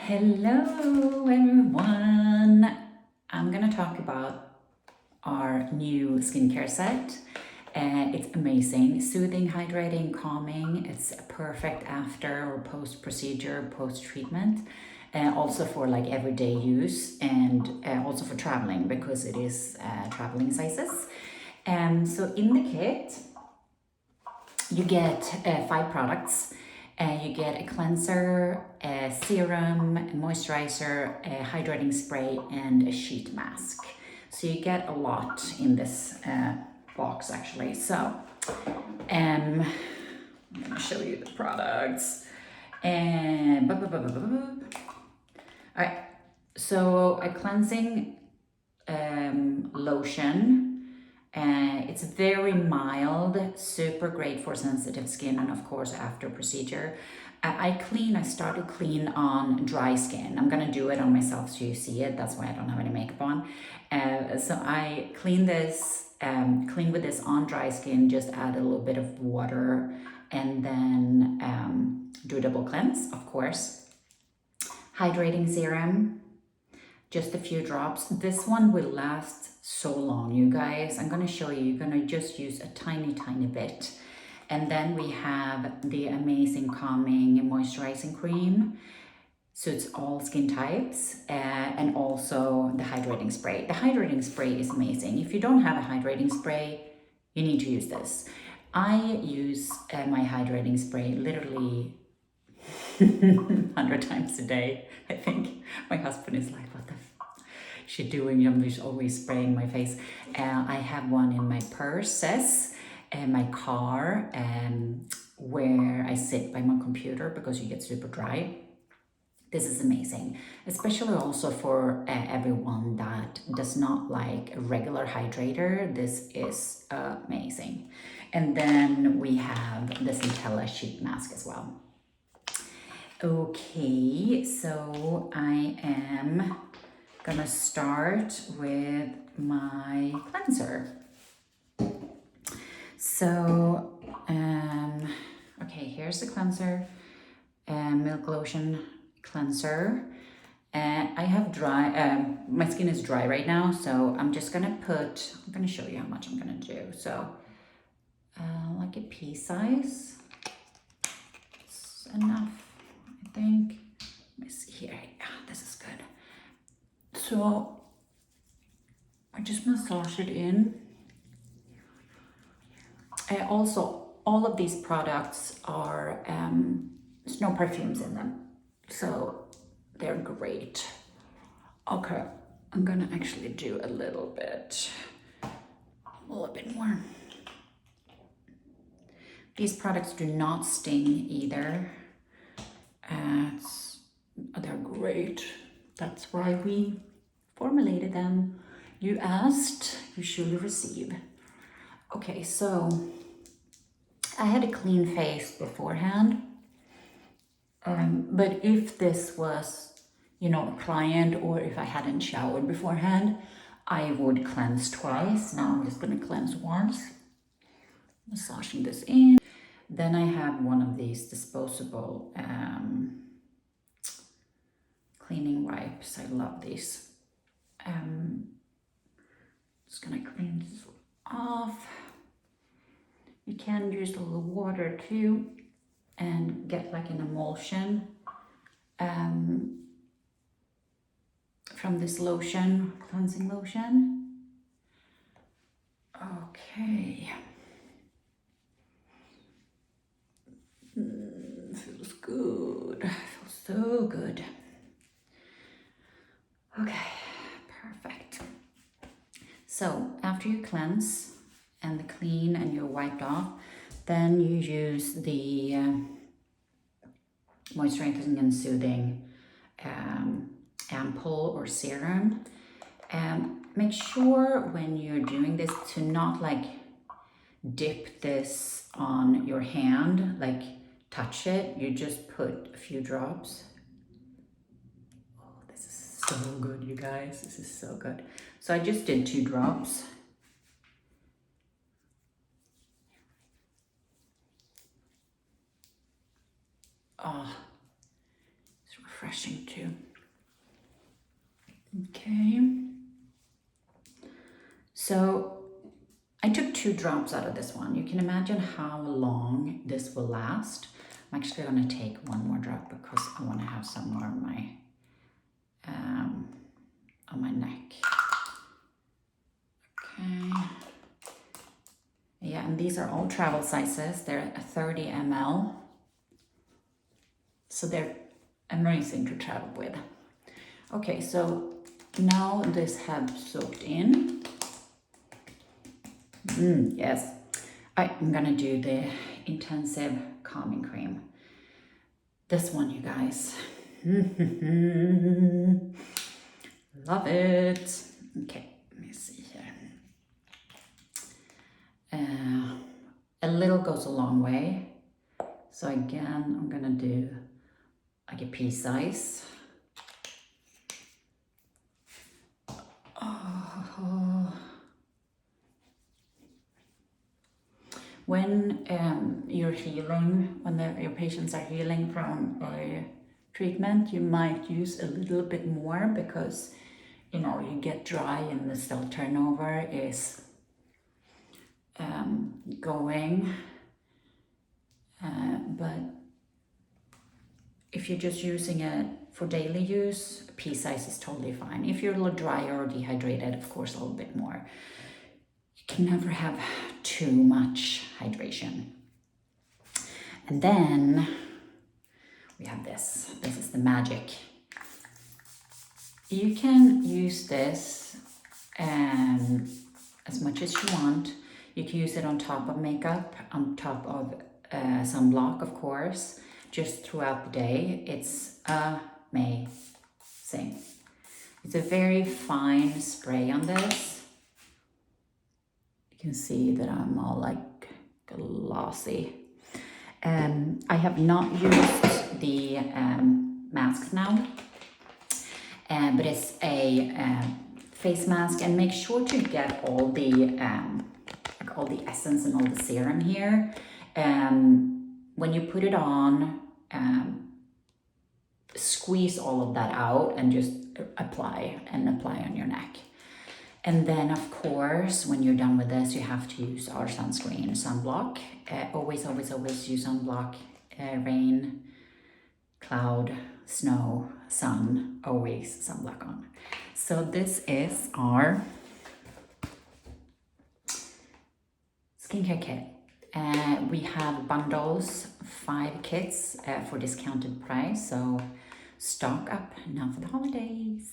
Hello everyone! I'm gonna talk about our new skincare set. It's amazing, soothing, hydrating, calming. It's perfect after or post procedure, post treatment. Also for like everyday use and also for traveling because it is traveling sizes. So in the kit, you get 5 products. You get a cleanser, a serum, a moisturizer, a hydrating spray, and a sheet mask. So you get a lot in this box actually. So I'm gonna show you the products. And all right, so a cleansing lotion. It's very mild, super great for sensitive skin and of course after procedure. I started clean on dry skin. I'm gonna do it on myself so you see it. That's why I don't have any makeup on. So I clean with this on dry skin, just add a little bit of water and then do a double cleanse, of course. Hydrating serum, just a few drops. This one will last so long, you guys. I'm gonna show you, you're gonna just use a tiny bit. And then we have the amazing calming moisturizing cream. So it's all skin types, and also the hydrating spray. The hydrating spray is amazing. If you don't have a hydrating spray, you need to use this. I use my hydrating spray literally 100 times a day, I think. My husband is like, what the she doing? I'm just always spraying my face. I have one in my purses and my car, where I sit by my computer because you get super dry. This is amazing, especially also for everyone that does not like a regular hydrator. This is amazing. And then we have the Centella sheet mask as well. Okay, so I am gonna start with my cleanser. So, okay, here's the cleanser, milk lotion cleanser. I have dry, my skin is dry right now, so I'm just gonna I'm gonna show you how much I'm gonna do. So, like a pea size, it's enough, I think. Let me see here, yeah, this is good. So I just massage it in. Also, all of these products are, there's no perfumes in them, so they're great. Okay, I'm gonna actually do a little bit more. These products do not sting either. They're great. That's why we formulated them. You asked, you should receive. Okay, so I had a clean face beforehand, but if this was, a client or if I hadn't showered beforehand, I would cleanse twice. Now I'm just gonna cleanse once, massaging this in. Then I have one of these disposable cleaning wipes. I love these. Just gonna clean this off. You can use a little water too and get like an emulsion from this lotion, cleansing lotion. Okay. Feels good, feels so good. Okay, perfect. So after you cleanse and the clean and you're wiped off, then you use the moisturizing and soothing ampoule or serum. Make sure when you're doing this to not like dip this on your hand, like touch it. You just put a few drops. Oh, this is so good, you guys. This is so good. So I just did 2 drops. Oh, it's refreshing too. Okay. So I took 2 drops out of this one. You can imagine how long this will last. I'm actually going to take 1 more drop because I want to have some more on my neck. Okay. Yeah, and these are all travel sizes. They're 30 ml. So they're amazing to travel with. Okay, so now this has soaked in. Yes, I'm gonna do the intensive calming cream. This one, you guys. Love it. Okay, let me see here. A little goes a long way. So again, I'm gonna do like a pea size. When you're healing, when your patients are healing from a treatment, you might use a little bit more because, you know, you get dry and the cell turnover is going. But if you're just using it for daily use, pea size is totally fine. If you're a little drier or dehydrated, of course, a little bit more. You can never have too much hydration. And then we have this. This is the magic. You can use this as much as you want. You can use it on top of makeup, on top of sunblock, of course, just throughout the day. It's amazing. It's a very fine spray on this. You can see that I'm all like glossy. I have not used the mask now, but it's a face mask, and make sure to get all the essence and all the serum here. When you put it on, squeeze all of that out and just apply on your neck. And then, of course, when you're done with this, you have to use our sunscreen, sunblock. Always use sunblock. Rain, cloud, snow, sun, always sunblock on. So this is our skincare kit. We have bundles, 5 kits for discounted price. So stock up now for the holidays.